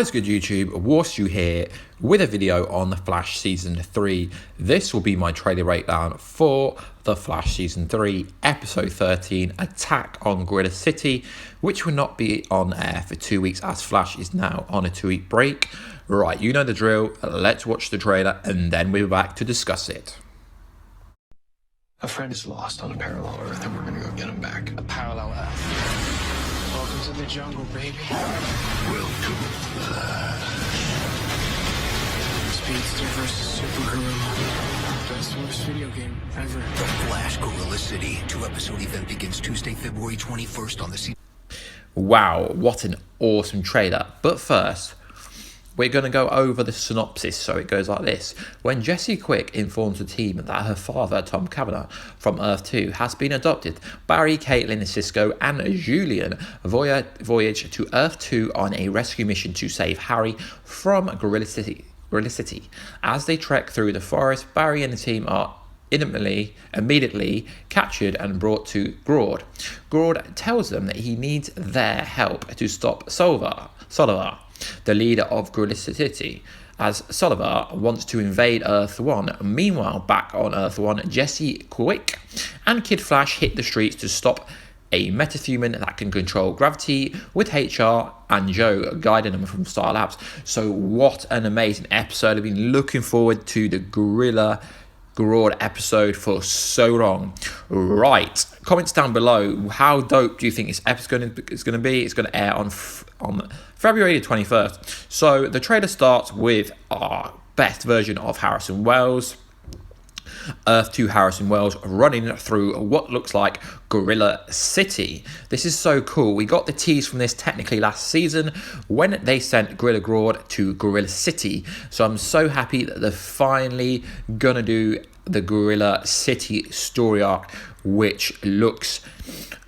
What's good YouTube, Warstu here with a video on The Flash Season 3. This will be my trailer breakdown for The Flash Season 3, Episode 13, Attack on Gorilla City, which will not be on air for 2 weeks as Flash is now on a 2-week break. Right, you know the drill, let's watch the trailer and then we'll be back to discuss it. A friend is lost on a parallel Earth and we're gonna go get him back. A parallel Earth. Welcome to the jungle, baby. Welcome. Speedster versus Supergirl. Best worst video game ever. The Flash Gorilla City. 2-episode event begins Tuesday, February 21st on the Wow, what an awesome trailer. But first, we're going to go over the synopsis, so it goes like this. When Jessie Quick informs the team that her father, Tom Cavanaugh, from Earth 2 has been adopted, Barry, Caitlin, Cisco and Julian voyage to Earth 2 on a rescue mission to save Harry from Gorilla City. As they trek through the forest, Barry and the team are immediately captured and brought to Grodd. Grodd tells them that he needs their help to stop Savitar, the leader of Gorilla City, as Savitar wants to invade Earth 1. Meanwhile, back on Earth 1, Jessie Quick and Kid Flash hit the streets to stop a metahuman that can control gravity, with HR and Joe guiding them from Star Labs. So what an amazing episode. I've been looking forward to the Gorilla Grodd episode for so long. Right, comments down below. How dope do you think this episode is going to be? It's going to air on February the 21st. So the trailer starts with our best version of Harrison Wells, Earth 2 Harrison Wells, running through what looks like Gorilla City. This is so cool. We got the tease from this technically last season when they sent Gorilla Grodd to Gorilla City. So I'm so happy that they're finally gonna do the Gorilla City story arc, which looks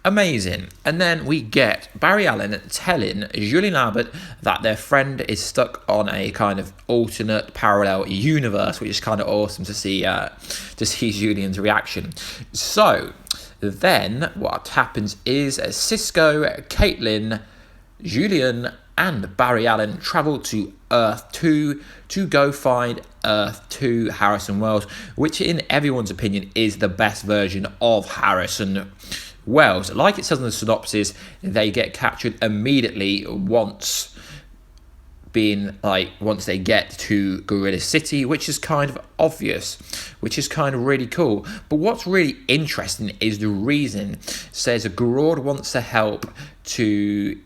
amazing. And then we get Barry Allen telling Julian Albert that their friend is stuck on a kind of alternate parallel universe, which is kind of awesome to see Julian's reaction. So then what happens is Cisco, Caitlin, Julian and Barry Allen travel to Earth 2 to go find Earth 2 Harrison Wells, which in everyone's opinion is the best version of Harrison Wells. Like it says in the synopsis, they get captured immediately once they get to Gorilla City, which is kind of obvious, which is kind of really cool. But what's really interesting is the reason. It says Grodd wants to help to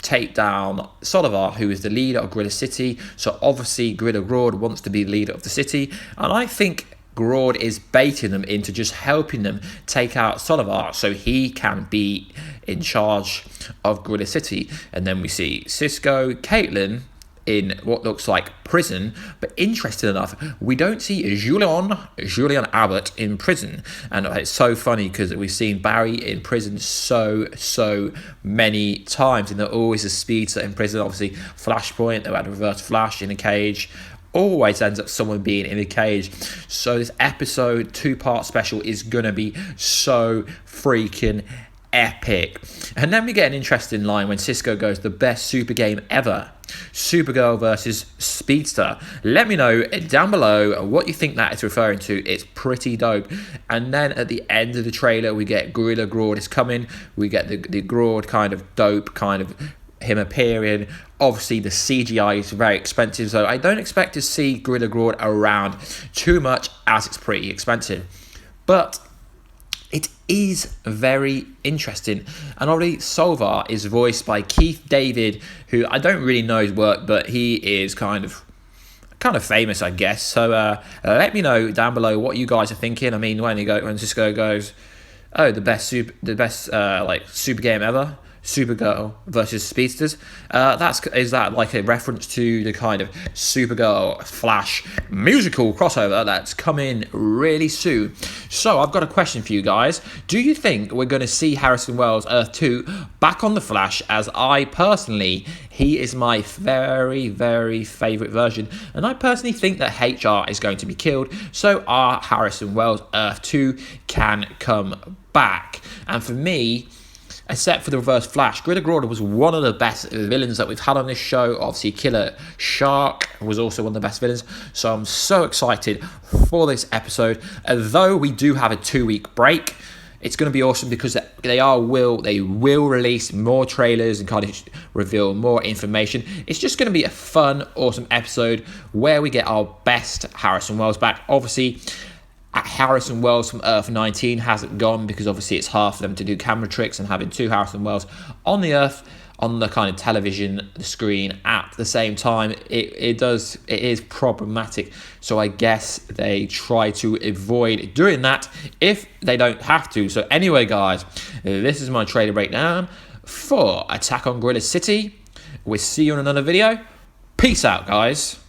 take down Savitar, who is the leader of Gorilla City. So obviously Gorilla Grodd wants to be the leader of the city, and I think Grodd is baiting them into just helping them take out Savitar so he can be in charge of Gorilla City. And then we see Cisco, Caitlin in what looks like prison, but interesting enough, we don't see Julian Albert in prison. And it's so funny because we've seen Barry in prison so many times, and they're always a speedster in prison. Obviously Flashpoint, they had Reverse Flash in a cage. Always ends up someone being in a cage. So this episode 2-part special is gonna be so freaking epic. And then we get an interesting line when Cisco goes, the best super game ever, Supergirl versus Speedster. Let me know down below what you think that is referring to. It's pretty dope. And then at the end of the trailer we get Gorilla Grodd is coming. We get the Grodd kind of dope, kind of him appearing. Obviously the CGI is very expensive, so I don't expect to see Gorilla Grodd around too much as it's pretty expensive. But it is very interesting. And already Savitar is voiced by Keith David, who I don't really know his work, but he is kind of famous, I guess. So let me know down below what you guys are thinking. I mean, when Cisco goes, oh, the best super game ever, Supergirl versus Speedsters, is that like a reference to the kind of Supergirl Flash musical crossover that's coming really soon? So I've got a question for you guys. Do you think we're going to see Harrison Wells Earth 2 back on the Flash? As I personally, he is my very favorite version, and I personally think that HR is going to be killed, so our Harrison Wells Earth 2 can come back. And for me, except for the Reverse Flash. Gorilla Grodd was one of the best villains that we've had on this show. Obviously, Killer Shark was also one of the best villains. So I'm so excited for this episode. Although we do have a 2-week break, it's going to be awesome because they will release more trailers and kind of reveal more information. It's just going to be a fun, awesome episode where we get our best Harrison Wells back. Obviously, Harrison Wells from Earth 19 hasn't gone because obviously it's hard for them to do camera tricks, and having 2 Harrison Wells on the Earth on the kind of television screen at the same time, it is problematic. So I guess they try to avoid doing that if they don't have to. So anyway, guys, this is my trailer breakdown for Attack on Gorilla City. We'll see you in another video. Peace out, guys.